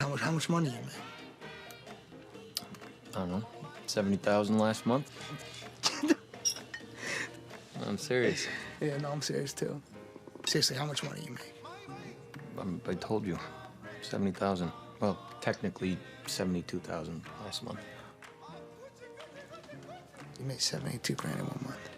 How much money you make? I don't know, 70,000 last month. I'm serious. Yeah, no, I'm serious too. Seriously, how much money you make? I told you, 70,000. Well, technically 72,000 last month. You made 72 grand in 1 month.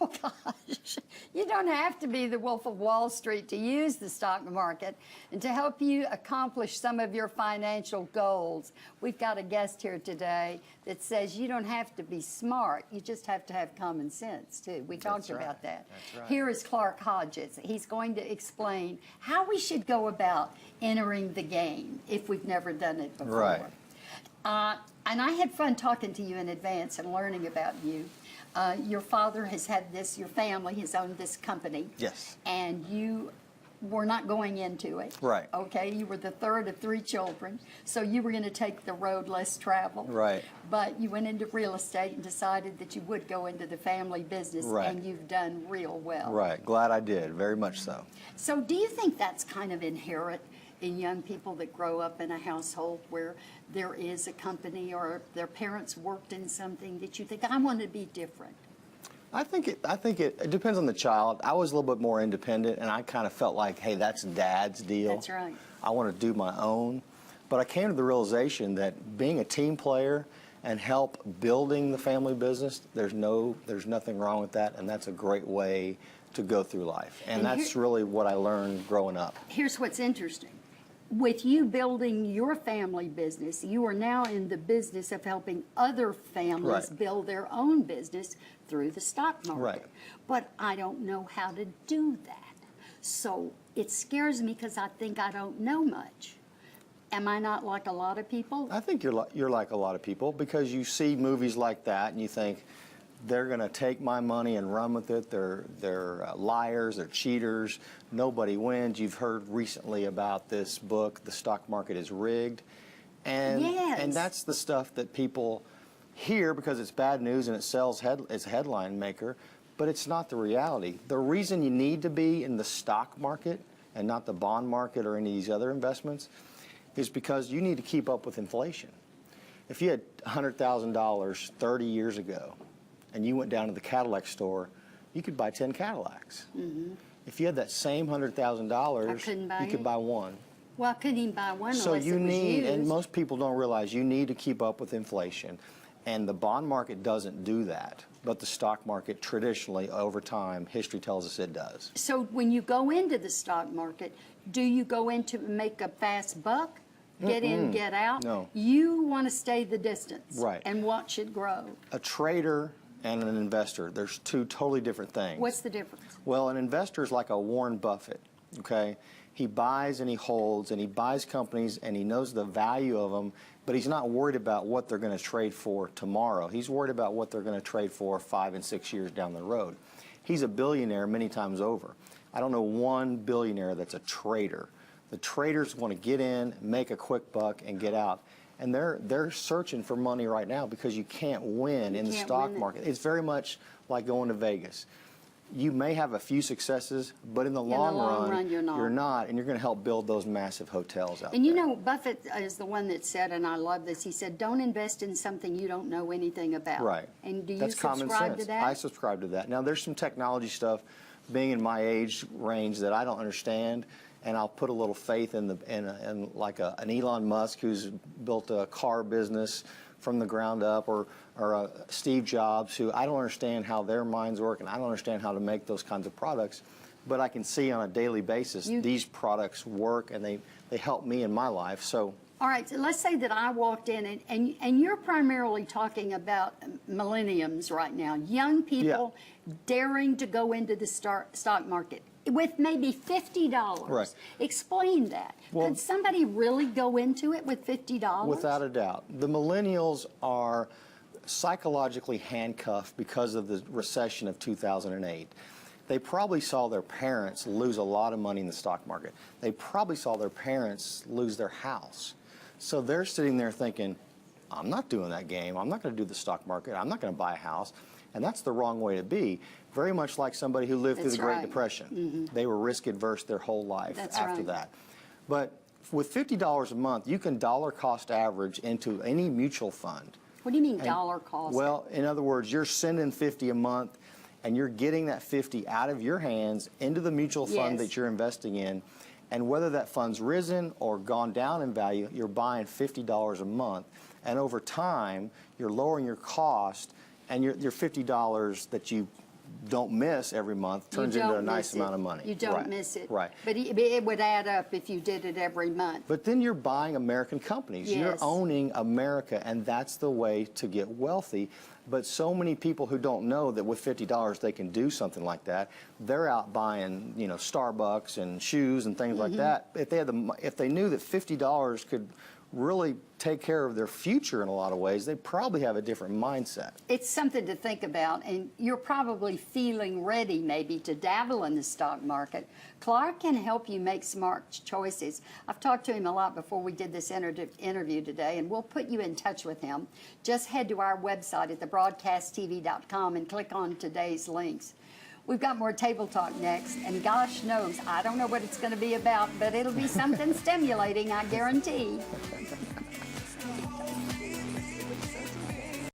Oh, gosh. You don't have to be the Wolf of Wall Street to use the stock market and to help you accomplish some of your financial goals. We've got a guest here today that says you don't have to be smart. You just have to have common sense, too. We talked about that. That's right. Here is Clark Hodges. He's going to explain how we should go about entering the game if we've never done it before. Right. And I had fun talking to you in advance and learning about you. Your father has had this, your family has owned this company. Yes. And you were not going into it. Right. Okay, you were the third of 3 children, so you were going to take the road less traveled. Right. But you went into real estate and decided that you would go into the family business, Right. and you've done real well. Right. Glad I did. Very much so. So do you think that's kind of inherent in young people that grow up in a household where there is a company or their parents worked in something that you think, I want to be different? I think it depends on the child. I was a little bit more independent, and I kind of felt like, hey, that's Dad's deal. That's right. I want to do my own. But I came to the realization that being a team player and help building the family business, there's nothing wrong with that, and that's a great way to go through life. And that's really what I learned growing up. Here's what's interesting. With you building your family business, you are now in the business of helping other families Right. build their own business through the stock market. Right. But I don't know how to do that. So it scares me because I think I don't know much. Am I not like a lot of people? I think you're like a lot of people because you see movies like that and you think they're going to take my money and run with it. They're liars. They're cheaters. Nobody wins. You've heard recently about this book, The Stock Market is Rigged. And, Yes. and that's the stuff that people hear because it's bad news and it sells, it's a headline maker, but it's not the reality. The reason you need to be in the stock market and not the bond market or any of these other investments is because you need to keep up with inflation. If you had $100,000 30 years ago and you went down to the Cadillac store, you could buy 10 Cadillacs. Mm-hmm. If you had that same $100,000, you could buy one. Well, I couldn't even buy one So unless you it was need, used. and most people don't realize, you need to keep up with inflation. And the bond market doesn't do that. But the stock market, traditionally, over time, history tells us it does. So when you go into the stock market, do you go in to make a fast buck? Get in, get out? No. You want to stay the distance. Right. And watch it grow. A trader and an investor, there's two totally different things. What's the difference? Well, an investor is like a Warren Buffett, okay? He buys and he holds and he buys companies and he knows the value of them, but he's not worried about what they're going to trade for tomorrow. He's worried about what they're going to trade for 5 and 6 years down the road. He's a billionaire many times over. I don't know one billionaire that's a trader. The traders want to get in, make a quick buck, and get out. And they're searching for money right now because you can't win in the stock market. It's very much like going to Vegas. You may have a few successes, but in the long run, you're not, and you're going to help build those massive hotels out there. And you know, Buffett is the one that said, and I love this, he said, don't invest in something you don't know anything about. Right. And do you That's common subscribe sense. to that? I subscribe to that. Now, there's some technology stuff, being in my age range, that I don't understand, and I'll put a little faith in like an Elon Musk who's built a car business from the ground up, or Steve Jobs, who I don't understand how their minds work, and I don't understand how to make those kinds of products, but I can see on a daily basis these products work, and they help me in my life. So. All right, so let's say that I walked in, and you're primarily talking about millenniums right now, young people daring to go into the stock market with maybe $50. Right. Explain that. Well, could somebody really go into it with $50? Without a doubt. The millennials are psychologically handcuffed because of the recession of 2008. They probably saw their parents lose a lot of money in the stock market. They probably saw their parents lose their house. So they're sitting there thinking, I'm not doing that game. I'm not going to do the stock market. I'm not going to buy a house. And that's the wrong way to be. Very much like somebody who lived through That's the Great right. Depression. They were risk adverse their whole life That's after right. that. But with $50 a month, you can dollar cost average into any mutual fund. What do you mean dollar cost? Well, in other words, you're sending 50 a month and you're getting that 50 out of your hands into the mutual fund Yes. that you're investing in. And whether that fund's risen or gone down in value, you're buying $50 a month. And over time, you're lowering your cost, and your $50 that you don't miss every month You turns into don't a nice miss it. amount of money. You don't Right. miss it. Right. But it would add up if you did it every month. But then you're buying American companies. You're Yes. owning America, and that's the way to get wealthy. But so many people who don't know that with $50 they can do something like that, they're out buying, Starbucks and shoes and things like that. If they knew that $50 could really take care of their future in a lot of ways, they probably have a different mindset. It's something to think about, and you're probably feeling ready maybe to dabble in the stock market. Clark can help you make smart choices. I've talked to him a lot before we did this interview today, and we'll put you in touch with him. Just head to our website at thebroadcasttv.com and click on today's links. We've got more Table Talk next, and gosh knows, I don't know what it's going to be about, but it'll be something stimulating, I guarantee.